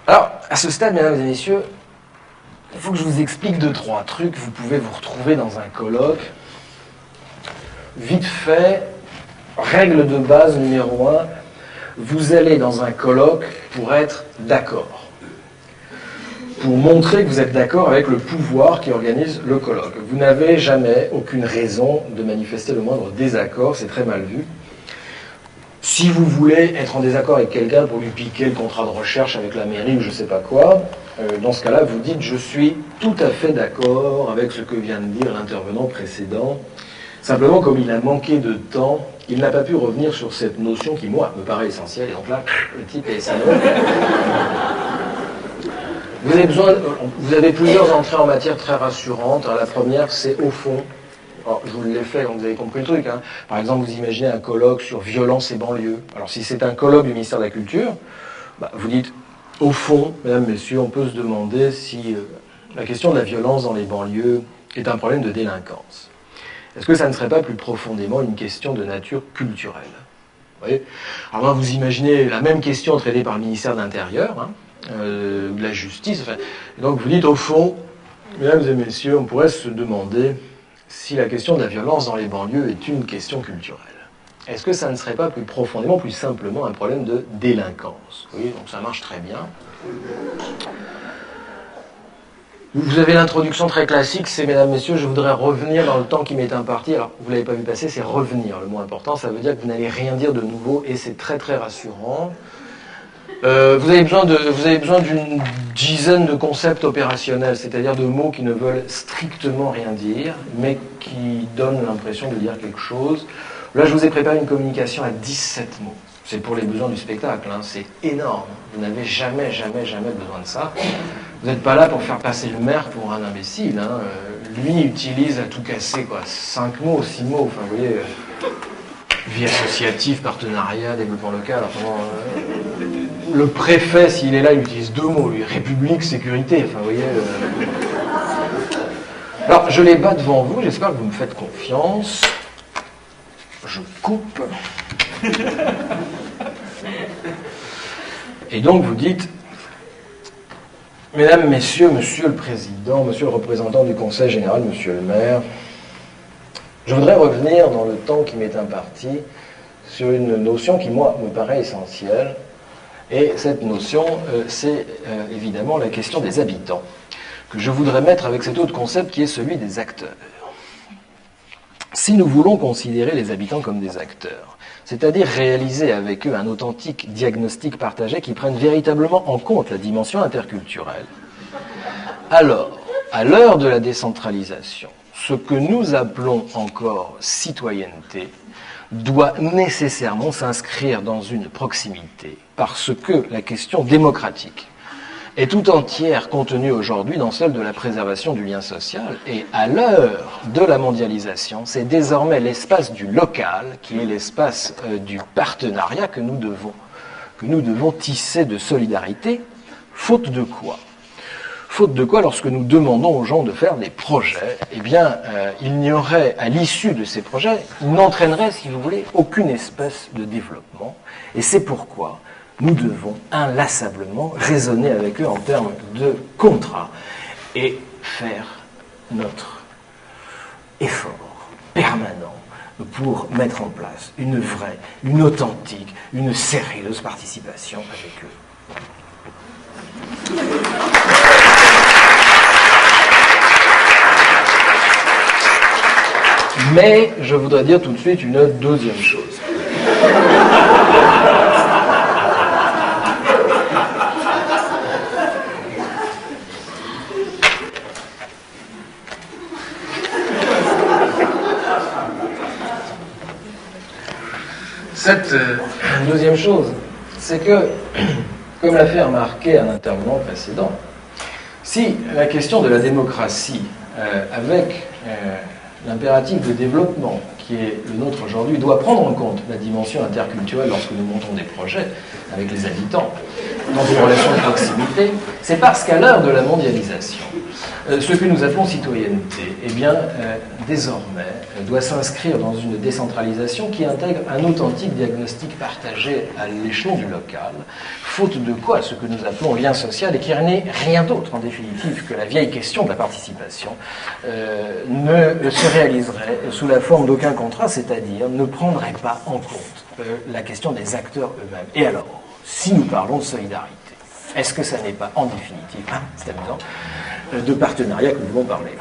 Alors, à ce stade, mesdames et messieurs, il faut que je vous explique 2-3 trucs. Vous pouvez vous retrouver dans un colloque. Vite fait, règle de base numéro 1, vous allez dans un colloque pour être d'accord. Pour montrer que vous êtes d'accord avec le pouvoir qui organise le colloque. Vous n'avez jamais aucune raison de manifester le moindre désaccord, c'est très mal vu. Si vous voulez être en désaccord avec quelqu'un pour lui piquer le contrat de recherche avec la mairie ou je ne sais pas quoi, dans ce cas-là, vous dites « je suis tout à fait d'accord avec ce que vient de dire l'intervenant précédent ». Simplement, comme il a manqué de temps, il n'a pas pu revenir sur cette notion qui, moi, me paraît essentielle. Et donc là, le type est salaud. Vous avez plusieurs entrées en matière très rassurantes. La première, c'est au fond. Alors, je vous l'ai fait, donc vous avez compris le truc. Hein. Par exemple, vous imaginez un colloque sur violence et banlieue. Alors, si c'est un colloque du ministère de la Culture, vous dites, au fond, mesdames, messieurs, on peut se demander si la question de la violence dans les banlieues est un problème de délinquance. Est-ce que ça ne serait pas plus profondément une question de nature culturelle? Vous voyez? Alors là, vous imaginez la même question traitée par le ministère de l'Intérieur, hein, de la Justice. Enfin, et donc vous dites, au fond, mesdames et messieurs, on pourrait se demander si la question de la violence dans les banlieues est une question culturelle. Est-ce que ça ne serait pas plus profondément, plus simplement un problème de délinquance? Oui, donc ça marche très bien. Vous avez l'introduction très classique, c'est « Mesdames, Messieurs, je voudrais revenir dans le temps qui m'est imparti ». Alors, vous ne l'avez pas vu passer, c'est « revenir ». Le mot important, ça veut dire que vous n'allez rien dire de nouveau et c'est très très rassurant. Vous avez besoin d'une dizaine de concepts opérationnels, c'est-à-dire de mots qui ne veulent strictement rien dire, mais qui donnent l'impression de dire quelque chose. Là, je vous ai préparé une communication à 17 mots. C'est pour les besoins du spectacle, hein. C'est énorme. Vous n'avez jamais besoin de ça. Vous n'êtes pas là pour faire passer le maire pour un imbécile. Hein. Lui utilise à tout casser, quoi. 5 mots, 6 mots, enfin, vous voyez, vie associative, partenariat, développement local. Enfin, le préfet, s'il est là, il utilise 2 mots, lui, République, sécurité, enfin, vous voyez. Alors, je les bats devant vous, j'espère que vous me faites confiance. Je coupe. Et donc, vous dites, Mesdames, Messieurs, Monsieur le Président, Monsieur le représentant du Conseil général, Monsieur le maire, je voudrais revenir dans le temps qui m'est imparti sur une notion qui, moi, me paraît essentielle. Et cette notion, c'est évidemment la question des habitants, que je voudrais mettre avec cet autre concept qui est celui des acteurs. Si nous voulons considérer les habitants comme des acteurs, c'est-à-dire réaliser avec eux un authentique diagnostic partagé qui prenne véritablement en compte la dimension interculturelle, alors, à l'heure de la décentralisation, ce que nous appelons encore citoyenneté doit nécessairement s'inscrire dans une proximité, parce que la question démocratique est tout entière contenue aujourd'hui dans celle de la préservation du lien social, et à l'heure de la mondialisation, c'est désormais l'espace du local, qui est l'espace du partenariat que nous devons tisser de solidarité, faute de quoi? Faute de quoi, lorsque nous demandons aux gens de faire des projets, eh bien, il n'y aurait, à l'issue de ces projets, ils n'entraîneraient, si vous voulez, aucune espèce de développement. Et c'est pourquoi nous devons inlassablement raisonner avec eux en termes de contrat et faire notre effort permanent pour mettre en place une vraie, une authentique, une sérieuse participation avec eux. Mais je voudrais dire tout de suite une deuxième chose. Cette deuxième chose, c'est que, comme l'a fait remarquer un intervenant précédent, si la question de la démocratie, avec l'impératif de développement qui qui est le nôtre aujourd'hui doit prendre en compte la dimension interculturelle lorsque nous montons des projets avec les habitants dans des relations de proximité, c'est parce qu'à l'heure de la mondialisation, ce que nous appelons citoyenneté, eh bien, désormais, doit s'inscrire dans une décentralisation qui intègre un authentique diagnostic partagé à l'échelon du local, faute de quoi ce que nous appelons lien social, et qui n'est rien d'autre, en définitive, que la vieille question de la participation, ne se réaliserait sous la forme d'aucun contrat, c'est-à-dire ne prendrait pas en compte la question des acteurs eux-mêmes. Et alors, si nous parlons de solidarité, est-ce que ça n'est pas, en définitive, c'est amusant, de partenariat que nous voulons parler?